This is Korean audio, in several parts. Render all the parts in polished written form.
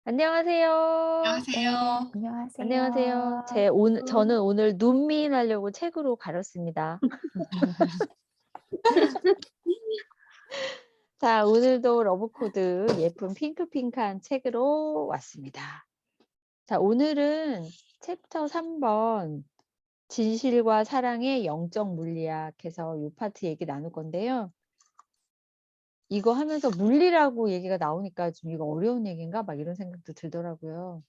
안녕하세요. 안녕하세요. 안녕하세요. 안녕하세요. 저는 오늘 눈미인 하려고 책으로 가렸습니다. 자, 오늘도 러브코드 예쁜 핑크핑크한 책으로 왔습니다. 자, 오늘은 챕터 3번 진실과 사랑의 영적 물리학 해서 이 파트 얘기 나눌 건데요. 이거 하면서 물리라고 얘기가 나오니까 좀 이거 어려운 얘기인가 막 이런 생각도 들더라고요.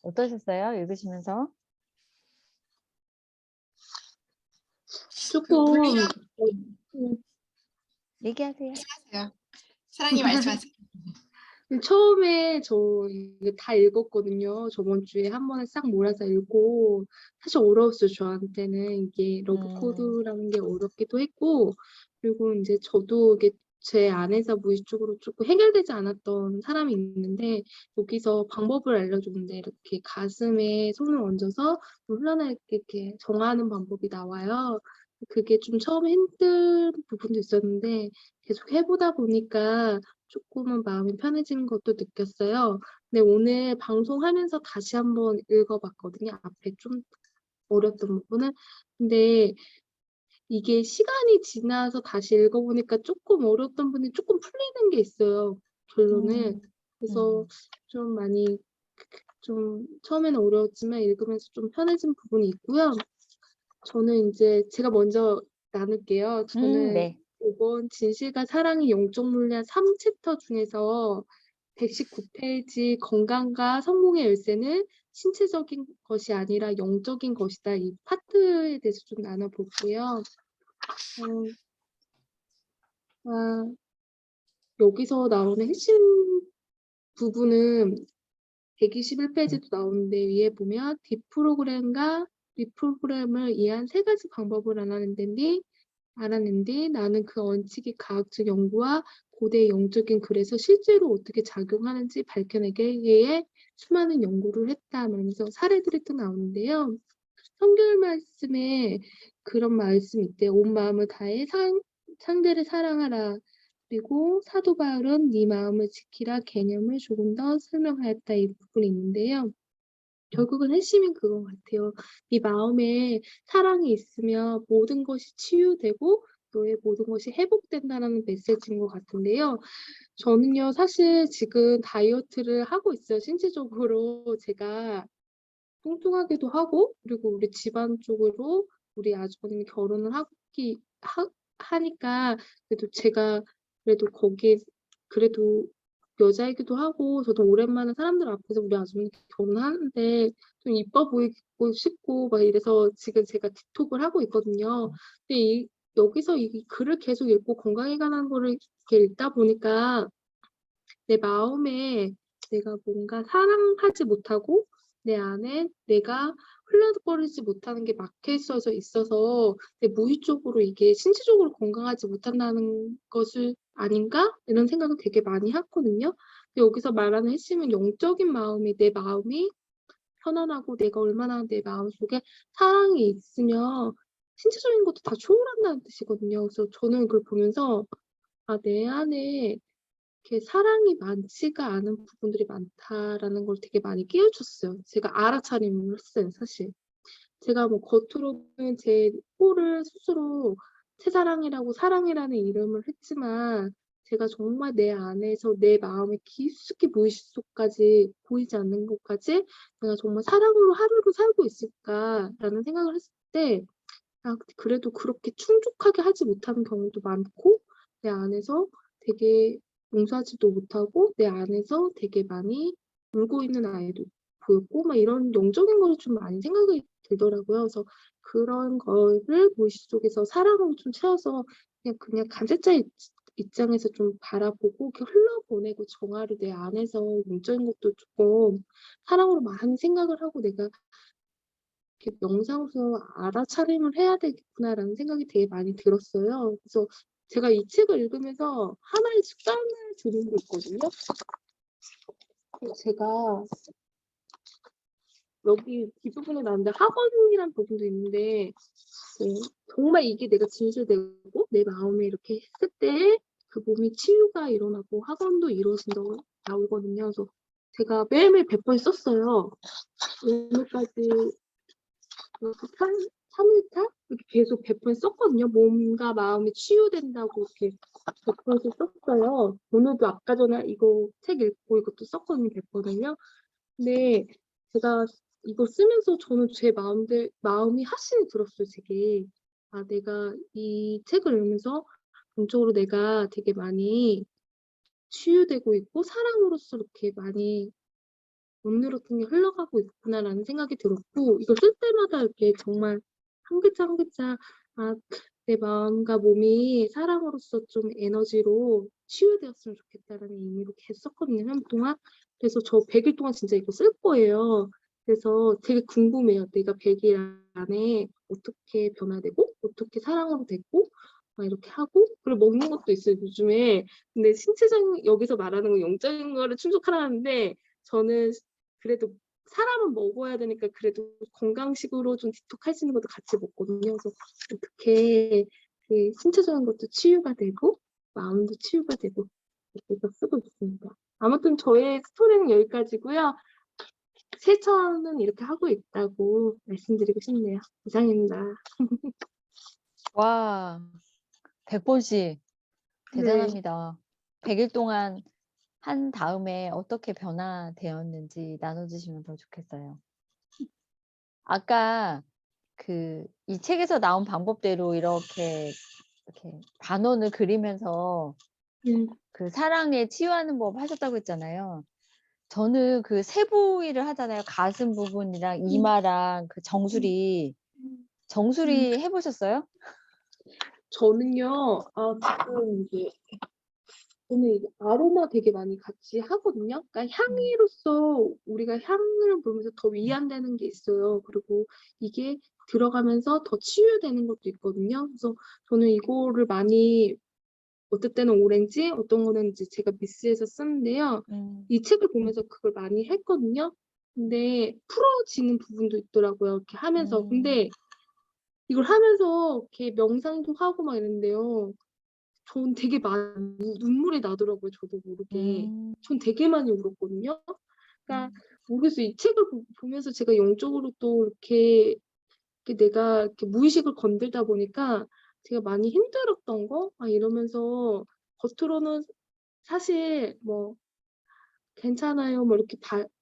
어떠셨어요? 읽으시면서? 그 물리학 얘기하세요. 말씀하세요. 사랑님 말씀하세요. 처음에 저 이거 다 읽었거든요. 저번 주에 한 번에 싹 몰아서 읽고 사실 어려웠어요. 저한테는 이게 러브코드라는 게 어렵기도 했고, 그리고 인제 저도 이게 제 안에서 무의식적으로 쪼끔 해결되지 않았던 사람이 있는데, 여기서 방법을 알려주는데 이렇게 가슴에 손을 얹어서 좀 흘러나오게 이렇게 정하는 방법이 나와요. 그게 좀 처음에 힘든 부분도 있었는데 계속 해 보다 보니까 쪼끔은 마음이 편해지는 것도 느꼈어요. 근데 오늘 방송하면서 다시 한번 읽어 봤거든요, 앞에 좀 어렸던 부분은. 근데 이게 시간이 지나서 다시 읽어 보니까 쪼끔 어려웠던 부분이 쪼끔 풀리는 게 있어요, 결론은. 그래서 좀 많이 좀 처음에는 어려웠지만 읽으면서 좀 편해진 부분이 있고요. 저는 인제 제가 먼저 나눌게요. 저는 네. 요번 진실과 사랑의 영적 물리학 3 챕터 중에서 119 페이지 건강과 성공의 열쇠는 신체적인 것이 아니라 영적인 것이다. 이 파트에 대해서 좀 나눠 볼게요. 여기서 나오는 핵심 부분은 121 페이지도 나오는데, 위에 보면 디프로그램과 리프로그램을 이해한 3 가지 방법을 알아낸 뒤 나는 그 원칙이 과학적 연구와 고대 영적인 글에서 실제로 어떻게 작용하는지 밝혀내기 위해 수많은 연구를 했다. 그러면서 사례들이 또 나오는데요. 성경 말씀에 그런 말씀이 있대요. 온 마음을 다해 상대를 사랑하라. 그리고 사도 바울은 네 마음을 지키라 개념을 조금 더 설명하였다. 이 부분이 있는데요. 결국은 핵심인 그거 같아요. 네 마음에 사랑이 있으면 모든 것이 치유되고 너의 모든 것이 회복된다라는 메시지인 것 같은데요. 저는요, 사실 지금 다이어트를 하고 있어요. 신체적으로 제가 뚱뚱하기도 하고, 그리고 우리 집안 쪽으로 우리 아주버님이 결혼을 하니까 그래도 제가 그래도 거기에 그래도 여자이기도 하고, 저도 오랜만에 사람들 앞에서 우리 아주버님 결혼하는데 좀 이뻐 보이고 싶고 막 이래서 지금 제가 틱톡을 하고 있거든요. 근데 여기서 이 글을 계속 읽고 건강에 관한 거를 이렇게 읽다 보니까 내 마음에 내가 뭔가 사랑하지 못하고 내 안에 내가 흘러버리지 못하는 게 막혀 있어서 내 무의식적으로 이게 '신체적으로 건강하지 못한다는 것을 아닌가?' 이런 생각을 되게 많이 했거든요. 근데 여기서 말하는 핵심은 영적인 마음이, 내 마음이 편안하고 내가 얼마나 내 마음속에 사랑이 있으면 신체적인 것도 다 초월한다는 뜻이거든요. 그래서 저는 그걸 보면서 '아, 내 안에 이렇게 사랑이 많지가 않은 부분들이 많다.'라는 걸 되게 많이 깨우쳤어요. 제가 알아차림을 했어요, 사실. 제가 뭐 겉으로는 제 코를 스스로 채사랑이라고 사랑이라는 이름을 했지만, 제가 정말 내 안에서 내 마음의 깊숙이 무의식 속까지 보이지 않는 곳까지 '내가 정말 사랑으로 하루를 살고 있을까.'라는 생각을 했을 때, 그래도 그렇게 충족하게 하지 못하는 경우도 많고, 내 안에서 되게 용서하지도 못하고 내 안에서 되게 많이 울고 있는 아이도 보였고, 막 이런 영적인 거를 좀 많이 생각이 들더라고요. 그래서 그런 거를 무의식 속에서 사랑으로 좀 채워서 그냥 간접자 입장에서 좀 바라보고 이렇게 흘려보내고, 정화를 내 안에서 영적인 것도 쪼끔 사랑으로 많이 생각을 하고 '내가 이렇게 명상으로 알아차림을 해야 되겠구나.'라는 생각이 되게 많이 들었어요. 그래서 제가 이 책을 읽으면서 하나의 습관을 들인 게 있거든요. 제가 여기 뒷부분에 나오는데 학원이란 부분도 있는데 정말 이게 내가 진실되고 내 마음에 이렇게 했을 때 그 몸이 치유가 일어나고 학원도 이루어진다고 나오거든요. 그래서 제가 매일매일 100번 썼어요. 오늘까지 3일차 이렇게 계속 100번 썼거든요. 몸과 마음이 치유된다고 이렇게 100번씩 썼어요. 오늘도 아까 전에 이거 책 읽고 이것도 썼거든요. 100번을요. 근데 제가 이거 쓰면서 저는 제 마음이 확신이 들었어요, 되게. 아, 내가 이 책을 읽으면서 본적으로 내가 되게 많이 치유되고 있고 사랑으로서 이렇게 많이 온누로 통해 흘러가고 있구나라는 생각이 들었고 이걸 쓸 때마다 이렇게 정말 한 글자 한 글자 아, 내 마음과 몸이 사랑으로서 좀 에너지로 치유되었으면 좋겠다라는 의미로 계속 썼거든요, 3일 동안. 그래서 저 100일 동안 진짜 이거 쓸 거예요. 그래서 되게 궁금해요. 내가 100일 안에 어떻게 변화되고 어떻게 사랑으로 됐고 막 이렇게 하고 그리고 먹는 것도 있어요, 요즘에. 근데 신체적인 여기서 말하는 건 영적인 거를 충족하라는데 저는 그래도 사람은 먹어야 되니까 그래도 건강식으로 좀 디톡할 수 있는 것도 같이 먹거든요. 그래서 어떻게 그 신체적인 것도 치유가 되고 마음도 치유가 되고 이렇게 쓰고 있습니다. 아무튼 저의 스토리는 여기까지고요. 실천은 이렇게 하고 있다고 말씀드리고 싶네요. 이상입니다. 와, 100번씩 네. 대단합니다. 100일 동안 한 다음에 어떻게 변화되었는지 나눠주시면 더 좋겠어요. 아까 이 책에서 나온 방법대로 이렇게 반원을 그리면서 그 사랑에 치유하는 법 하셨다고 했잖아요. 저는 그 세부위를 하잖아요. 가슴 부분이랑 이마랑 그 정수리 해보셨어요? 저는요, 지금 이제 저는 이게 아로마 되게 많이 같이 하거든요. 그러니까 향이로서 우리가 향을 보면서 더 위안되는 게 있어요. 그리고 이게 들어가면서 더 치유되는 것도 있거든요. 그래서 저는 이거를 많이 어떨 때는 오렌지, 어떤 거는 이제 제가 믹스해서 쓰는데요. 이 책을 보면서 그걸 많이 했거든요. 근데 풀어지는 부분도 있더라고요, 이렇게 하면서. 근데 이걸 하면서 이렇게 명상도 하고 막 이랬는데요. 전 되게 많이 눈물이 나더라고요, 저도 모르게. 전 되게 많이 울었거든요. 그러니까 모르겠어요. 이 책을 보면서 제가 영적으로 또 이렇게 내가 이렇게 무의식을 건들다 보니까 제가 많이 힘들었던 거 막 이러면서 겉으로는 사실 뭐 괜찮아요 뭐 이렇게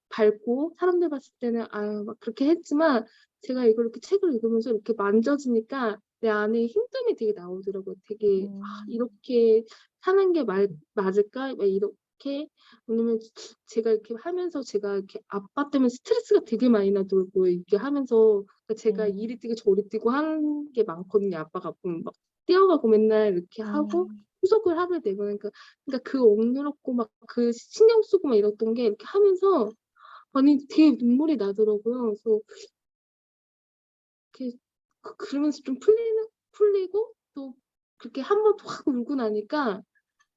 밝고 사람들 봤을 때는 아유 막 그렇게 했지만 제가 이걸 이렇게 책을 읽으면서 이렇게 만져지니까 내 안에 힘듦이 되게 나오더라고요. 되게 '아 이렇게 사는 게 맞을까?' 막 이렇게. 왜냐면 제가 이렇게 하면서 제가 이렇게 아빠 때문에 스트레스가 되게 많이 나더라고요, 이렇게 하면서. 그러니까 제가 이리 뛰고 저리 뛰고 하는 게 많거든요. 아빠가 아프면 막 뛰어가고 맨날 이렇게 하고 후속을 하게 되고 그러니까 그 억누르고 막 그 신경 쓰고 막 이랬던 게 이렇게 하면서 아니 되게 눈물이 나더라고요. 그래서 이렇게 그러면서 좀 풀리고 또 그렇게 한 번 확 울고 나니까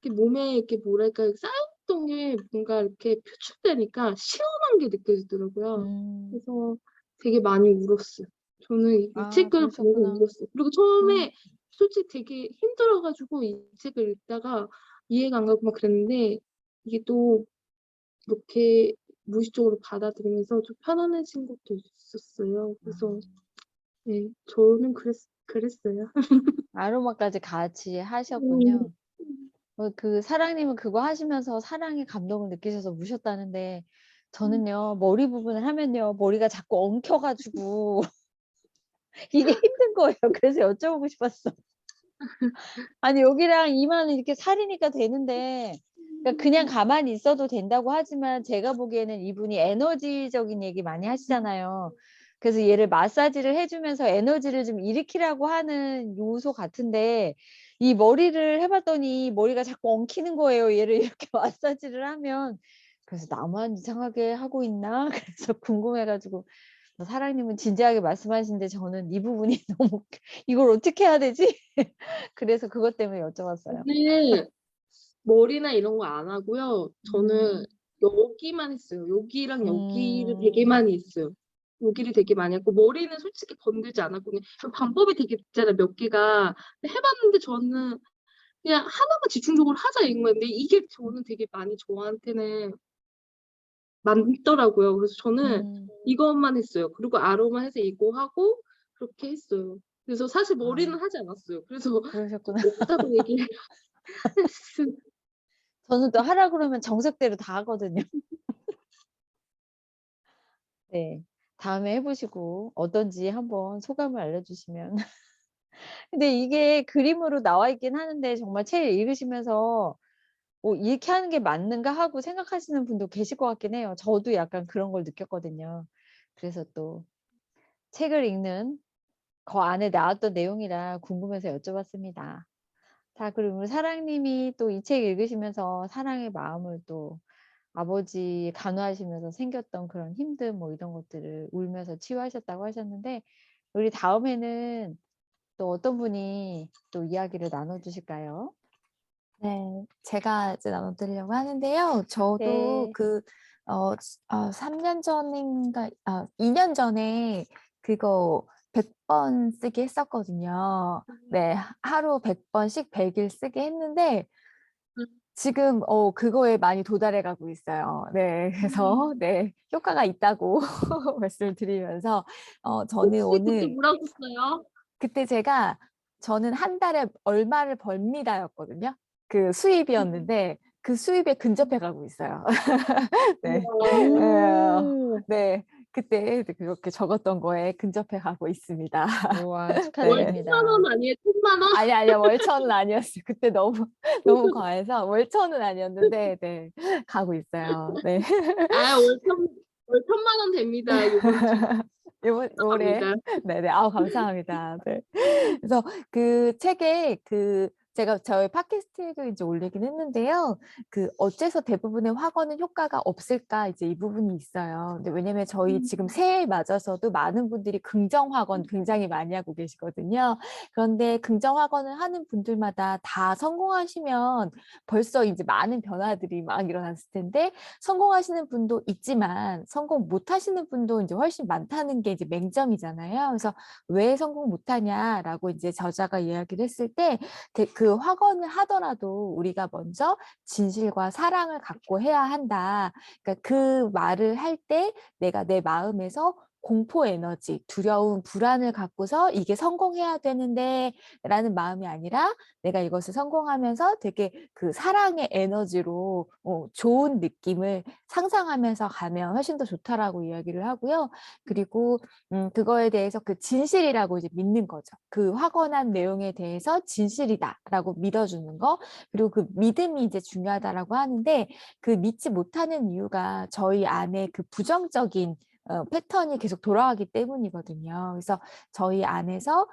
이렇게 몸에 이렇게 뭐랄까 쌓였던 게 뭔가 이렇게 표출되니까 시원한 게 느껴지더라고요. 그래서 되게 많이 울었어요. 저는 이 책을 보고 그러셨구나. 울었어요. 그리고 처음에 솔직히 되게 힘들어 가지고 이 책을 읽다가 이해가 안 가고 막 그랬는데 이게 또 이렇게 무의식적으로 받아들이면서 좀 편안해진 것도 있었어요. 그래서 네, 저는 그랬어요. 아로마까지 같이 음. 하셨군요. 그 사랑님은 그거 하시면서 사랑의 감동을 느끼셔서 우셨다는데 저는요, 머리 부분을 하면요, 머리가 자꾸 엉켜 가지고 이게 힘든 거예요. 그래서 여쭤보고 싶었어. 아니 여기랑 이마는 이렇게 살이니까 되는데 그러니까 그냥 가만히 있어도 된다고 하지만 제가 보기에는 이분이 에너지적인 얘기 많이 하시잖아요. 그래서 얘를 마사지를 해 주면서 에너지를 좀 일으키라고 하는 요소 같은데 이 머리를 해 봤더니 머리가 자꾸 엉키는 거예요, 얘를 이렇게 마사지를 하면. 그래서 '나만 이상하게 하고 있나?' 그래서 궁금해 가지고 사랑님은 진지하게 말씀하시는데 저는 이 부분이 너무 '이걸 어떻게 해야 되지?' 그래서 그것 때문에 여쭤봤어요. 저는 머리나 이런 거 안 하고요. 저는 여기만 했어요. 여기랑 여기를 되게 많이 했어요. 요기를 되게 많이 했고 머리는 솔직히 건들지 않았거든요. 그 방법이 되게 있잖아요, 몇 개가. 근데 해 봤는데 저는 그냥 하나만 집중적으로 하자 이거였는데 이게 저는 되게 많이 저한테는 맞더라고요. 그래서 저는 음. 이것만 했어요. 그리고 아로마 해서 이거 하고 그렇게 했어요. 그래서 사실 아. 머리는 하지 않았어요. 그래서 그러셨구나. 없다고 얘기를 했어요. 저는 또 하라 그러면 정석대로 다 하거든요. 네. 다음에 해 보시고 어떤지 한번 소감을 알려주시면. 근데 이게 그림으로 나와 있긴 하는데 정말 책 읽으시면서 '이렇게 하는 게 맞는가?' 하고 생각하시는 분도 계실 것 같긴 해요. 저도 약간 그런 걸 느꼈거든요. 그래서 또 책을 읽는 그 안에 나왔던 내용이라 궁금해서 여쭤봤습니다. 자, 그럼 우리 사랑님이 또 이 책 읽으시면서 사랑의 마음을 또 아버지 간호하시면서 생겼던 그런 힘듦 뭐 이런 것들을 울면서 치유하셨다고 하셨는데 우리 다음에는 또 어떤 분이 또 이야기를 나눠 주실까요? 네. 제가 이제 나눠드리려고 하는데요. 저도 네. 3년 전인가 2년 전에 그거 100번 쓰기 했었거든요. 네. 하루 100 번씩 100일 쓰기 했는데 지금 그거에 많이 도달해 가고 있어요. 네. 그래서 네. 효과가 있다고 말씀을 드리면서 저는 혹시 그때 오늘 뭐라고 써요? 그때 저는 한 달에 얼마를 벌니다였거든요. 그 음. 수입이었는데 그 수입에 근접해 가고 있어요. 네. 예. 오. 네. 그때 그렇게 적었던 거에 근접해 가고 있습니다. 우와, 월 네. 10,000 축하드립니다. 원 아니에요? 10,000 원? 아니요. 월천은 아니었어요. 그때 너무 과해서 월천은 아니었는데 네. 가고 있어요. 네. 아 월 1,000만 원 됩니다. 요번 주 요번 올해 감사합니다. 네네. 아우 감사합니다. 네. 그래서 그 책에 제가 저희 팟캐스트에도 이제 올리긴 했는데요. "어째서 대부분의 확언은 효과가 없을까?" 이제 이 부분이 있어요. 근데 왜냐면 저희 지금 새해 맞아서도 많은 분들이 긍정 확언 굉장히 많이 하고 계시거든요. 그런데 긍정 확언을 하는 분들마다 다 성공하시면 벌써 이제 많은 변화들이 막 일어났을 텐데 성공하시는 분도 있지만 성공 못 하시는 분도 이제 훨씬 많다는 게 이제 맹점이잖아요. 그래서 "왜 성공 못 하냐?"라고 이제 저자가 이야기를 했을 때 그 확언을 하더라도 우리가 먼저 진실과 사랑을 갖고 해야 한다. 그러니까 그 말을 할 때 내가 내 마음에서 공포 에너지, 두려움, 불안을 갖고서 '이게 성공해야 되는데.'라는 마음이 아니라 내가 이것을 성공하면서 되게 그 사랑의 에너지로 좋은 느낌을 상상하면서 가면 훨씬 더 좋다라고 이야기를 하고요. 그리고 그거에 대해서 그 진실이라고 이제 믿는 거죠. 그 확언한 내용에 대해서 진실이다라고 믿어주는 거. 그리고 그 믿음이 이제 중요하다라고 하는데 그 믿지 못하는 이유가 저희 안에 그 부정적인 패턴이 계속 돌아가기 때문이거든요. 그래서 저희 안에서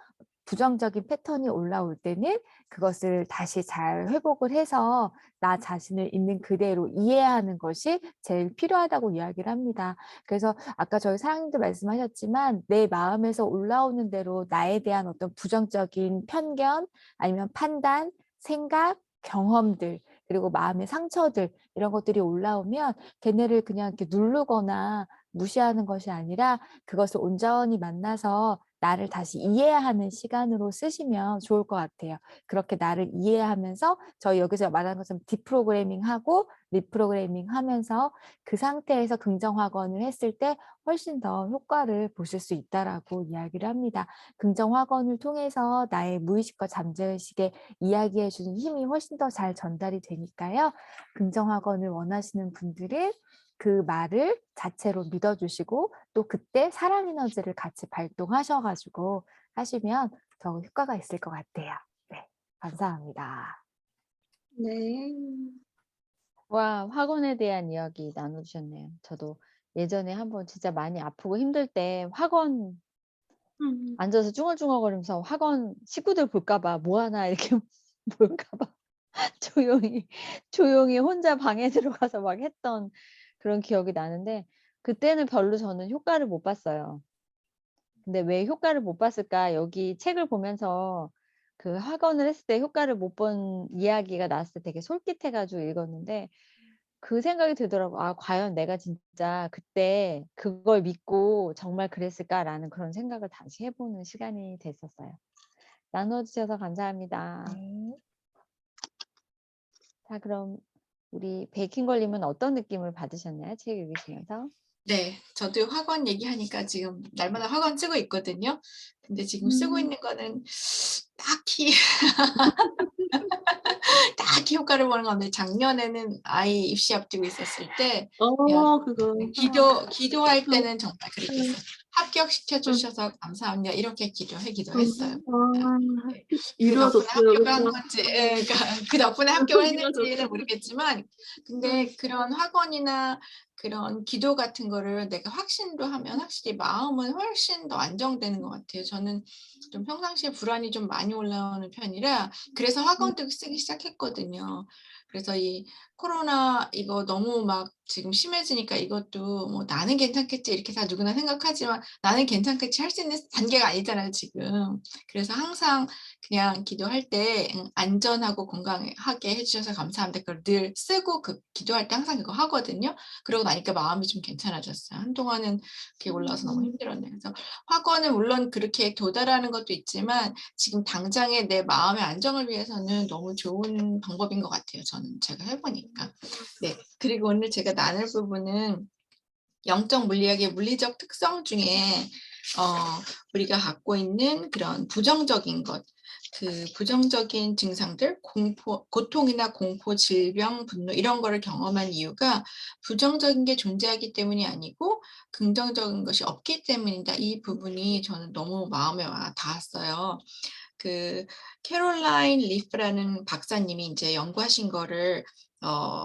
부정적인 패턴이 올라올 때는 그것을 다시 잘 회복을 해서 나 자신을 있는 그대로 이해하는 것이 제일 필요하다고 이야기를 합니다. 그래서 아까 저희 사장님도 말씀하셨지만 내 마음에서 올라오는 대로 나에 대한 어떤 부정적인 편견 아니면 판단, 생각, 경험들 그리고 마음의 상처들 이런 것들이 올라오면 걔네를 그냥 이렇게 누르거나 무시하는 것이 아니라 그것을 온전히 만나서 나를 다시 이해하는 시간으로 쓰시면 좋을 것 같아요. 그렇게 나를 이해하면서 저희 여기서 말하는 것처럼 디프로그래밍하고 리프로그래밍하면서 그 상태에서 긍정 확언을 했을 때 훨씬 더 효과를 보실 수 있다라고 이야기를 합니다. 긍정 확언을 통해서 나의 무의식과 잠재의식에 이야기해 주는 힘이 훨씬 더 잘 전달이 되니까요. 긍정 확언을 원하시는 분들은 그 말을 자체로 믿어주시고 또 그때 사랑 에너지를 같이 발동하셔 가지고 하시면 더 효과가 있을 것 같아요. 네. 감사합니다. 네. 와, 학원에 대한 이야기 나눠 주셨네요. 저도 예전에 한번 진짜 많이 아프고 힘들 때 학원 음. 앉아서 중얼중얼거리면서 학원 식구들 볼까 봐 뭐 하나 이렇게 볼까 봐 조용히 혼자 방에 들어가서 막 했던 그런 기억이 나는데 그때는 별로 저는 효과를 못 봤어요. 근데 왜 효과를 못 봤을까? 여기 책을 보면서 그 학원을 했을 때 효과를 못 본 이야기가 나왔을 때 되게 솔깃해 가지고 읽었는데 그 생각이 들더라고요. '아 과연 내가 진짜 그때 그걸 믿고 정말 그랬을까?'라는 그런 생각을 다시 해 보는 시간이 됐었어요. 나눠 주셔서 감사합니다. 네. 자 그럼 우리 베이킹걸님은 어떤 느낌을 받으셨나요? 책 읽으시면서? 네. 저도 학원 얘기하니까 지금 날마다 학원 쓰고 있거든요. 근데 지금 쓰고 있는 거는 딱히 딱히 효과를 보는 건데 작년에는 아이 입시 앞두고 있었을 때 그냥 그거. 기도할 응, 때는 정말 그렇게 응, 했어요. "합격시켜 응, 주셔서 감사합니다." 이렇게 기도했어요. 응. 네. 그 덕분에 이루어졌어요. 합격을 한 그쵸? 건지 그러니까 그 덕분에 합격을 했는지는 이루어졌어. 모르겠지만 응, 근데 그런 학원이나 그런 기도 같은 거를 내가 확신도 하면 확실히 마음은 훨씬 더 안정되는 것 같아요. 저는 좀 평상시에 불안이 좀 많이 올라오는 편이라 그래서 응, 학원도 쓰기 시작했거든요. 그래서 이 코로나 이거 너무 막 지금 심해지니까 이것도 뭐 '나는 괜찮겠지.' 이렇게 다 누구나 생각하지만 '나는 괜찮겠지.' 할 수 있는 단계가 아니잖아요 지금. 그래서 항상 그냥 기도할 때 "안전하고 건강하게 해 주셔서 감사합니다." 그걸 늘 쓰고 그 기도할 때 항상 그거 하거든요. 그러고 나니까 마음이 좀 괜찮아졌어요. 한동안은 그게 올라와서 너무 힘들었네요. 그래서 학원은 물론 그렇게 도달하는 것도 있지만 지금 당장의 내 마음의 안정을 위해서는 너무 좋은 방법인 것 같아요 저는 제가 해 보니까. 네. 그리고 오늘 제가 나눌 부분은 영적 물리학의 물리적 특성 중에 우리가 갖고 있는 그런 부정적인 것, 그 부정적인 증상들, 고통이나 공포, 질병, 분노 이런 거를 경험한 이유가 부정적인 게 존재하기 때문이 아니고 긍정적인 것이 없기 때문이다. 이 부분이 저는 너무 마음에 와 닿았어요. 그 캐롤라인 리프라는 박사님이 인제 연구하신 거를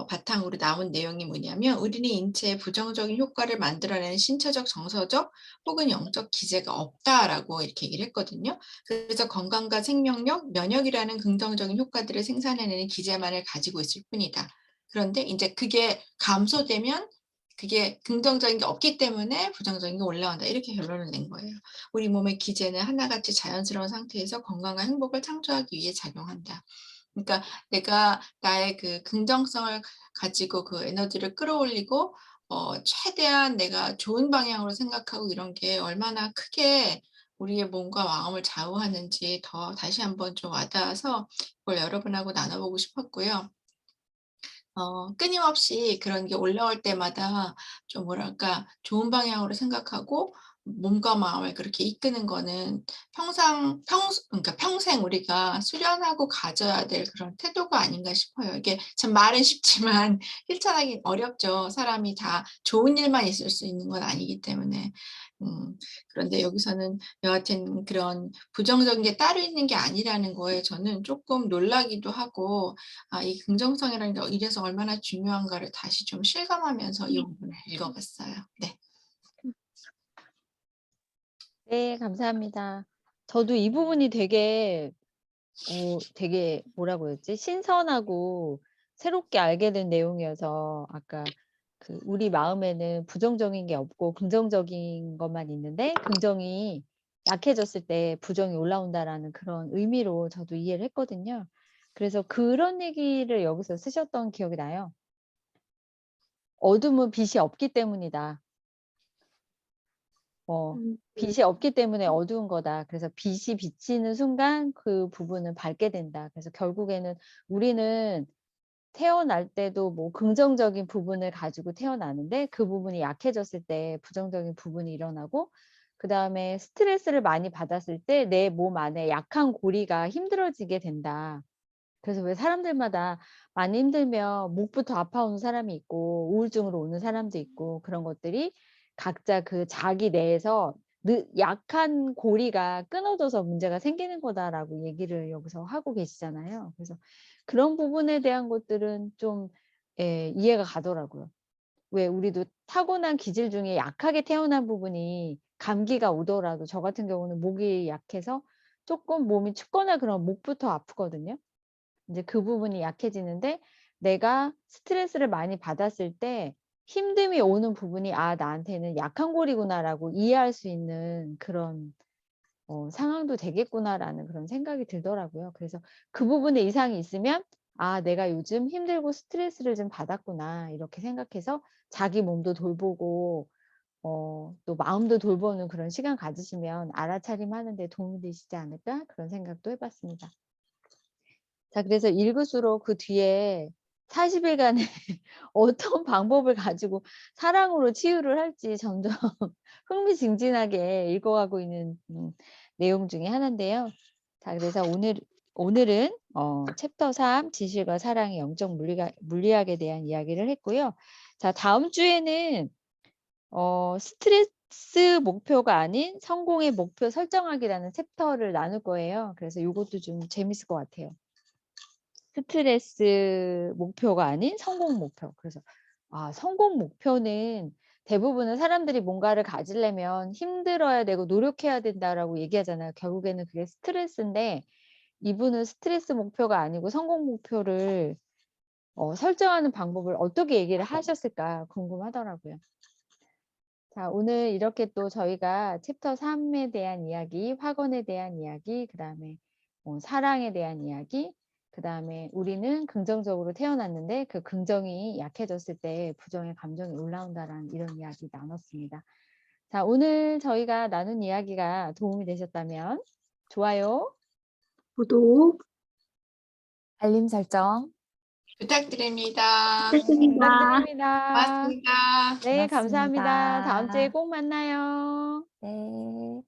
바탕으로 나온 내용이 뭐냐면 "우리는 인체에 부정적인 효과를 만들어내는 신체적, 정서적 혹은 영적 기제가 없다."라고 이렇게 얘기를 했거든요. 그래서 건강과 생명력, 면역이라는 긍정적인 효과들을 생산해내는 기제만을 가지고 있을 뿐이다. 그런데 인제 그게 감소되면 그게 긍정적인 게 없기 때문에 부정적인 게 올라온다. 이렇게 결론을 낸 거예요. 우리 몸의 기제는 하나같이 자연스러운 상태에서 건강과 행복을 창조하기 위해 작용한다. 그러니까 내가 나의 그 긍정성을 가지고 그 에너지를 끌어올리고 최대한 내가 좋은 방향으로 생각하고 이런 게 얼마나 크게 우리의 몸과 마음을 좌우하는지 더 다시 한번 좀 와 닿아서 그걸 여러분하고 나눠 보고 싶었고요. 끊임없이 그런 게 올라올 때마다 좀 뭐랄까 좋은 방향으로 생각하고 몸과 마음을 그렇게 이끄는 거는 그러니까 평생 우리가 수련하고 가져야 될 그런 태도가 아닌가 싶어요. 이게 참 말은 쉽지만 실천하기 어렵죠. 사람이 다 좋은 일만 있을 수 있는 건 아니기 때문에. 그런데 여기서는 여하튼 그런 부정적인 게 따로 있는 게 아니라는 거에 저는 조금 놀라기도 하고 이 긍정성이라는 게 이래서 얼마나 중요한가를 다시 좀 실감하면서 이 부분을 읽어 봤어요. 네. 네 감사합니다. 저도 이 부분이 되게 뭐라고 그랬지? 신선하고 새롭게 알게 된 내용이어서 아까 그 "우리 마음에는 부정적인 게 없고 긍정적인 것만 있는데 긍정이 약해졌을 때 부정이 올라온다."라는 그런 의미로 저도 이해를 했거든요. 그래서 그런 얘기를 여기서 쓰셨던 기억이 나요. "어둠은 빛이 없기 때문이다." 네. "빛이 없기 때문에 어두운 거다. 그래서 빛이 비치는 순간 그 부분은 밝게 된다." 그래서 결국에는 우리는 태어날 때도 뭐 긍정적인 부분을 가지고 태어나는데 그 부분이 약해졌을 때 부정적인 부분이 일어나고 그다음에 스트레스를 많이 받았을 때 내 몸 안에 약한 고리가 힘들어지게 된다. 그래서 왜 사람들마다 많이 힘들면 목부터 아파오는 사람이 있고 우울증으로 오는 사람도 있고 그런 것들이 각자 그 자기 내에서 약한 고리가 끊어져서 문제가 생기는 거다라고 얘기를 여기서 하고 계시잖아요. 그래서 그런 부분에 대한 것들은 좀 이해가 가더라고요. 왜 우리도 타고난 기질 중에 약하게 태어난 부분이 감기가 오더라도 저 같은 경우는 목이 약해서 쪼끔 몸이 춥거나 그러면 목부터 아프거든요. 인제 그 부분이 약해지는데 내가 스트레스를 많이 받았을 때 힘듦이 오는 부분이 '아 나한테는 약한 골이구나.'라고 이해할 수 있는 그런 상황도 되겠구나라는 그런 생각이 들더라고요. 그래서 그 부분에 이상이 있으면 아, 내가 요즘 힘들고 스트레스를 좀 받았구나. 이렇게 생각해서 자기 몸도 돌보고 또 마음도 돌보는 그런 시간 가지시면 알아차림하는 데 도움이 되시지 않을까? 그런 생각도 해봤습니다. 자, 그래서 읽을수록 그 뒤에 40일간의 어떤 방법을 가지고 사랑으로 치유를 할지 점점 흥미진진하게 읽어가고 있는 내용 중에 하나인데요. 자, 그래서 오늘은 챕터 3 진실과 사랑의 영적 물리학에 대한 이야기를 했고요. 자, 다음 주에는 스트레스 목표가 아닌 성공의 목표 설정하기라는 챕터를 나눌 거예요. 그래서 이것도 좀 재밌을 것 같아요. 스트레스 목표가 아닌 성공 목표. 그래서 성공 목표는 대부분은 사람들이 뭔가를 가지려면 힘들어야 되고 노력해야 된다라고 얘기하잖아요. 결국에는 그게 스트레스인데 이분은 스트레스 목표가 아니고 성공 목표를 설정하는 방법을 어떻게 얘기를 하셨을까 궁금하더라고요. 자, 오늘 이렇게 또 저희가 챕터 3에 대한 이야기, 확언에 대한 이야기, 그다음에 사랑에 대한 이야기, 그다음에 우리는 긍정적으로 태어났는데 그 긍정이 약해졌을 때 부정의 감정이 올라온다라는 이런 이야기 나눴습니다. 자, 오늘 저희가 나눈 이야기가 도움이 되셨다면 좋아요, 구독 알림 설정. 부탁드립니다. 부탁드립니다. 부탁드립니다. 고맙습니다. 네, 감사합니다. 다음 주에 고맙습니다. 꼭 만나요. 네.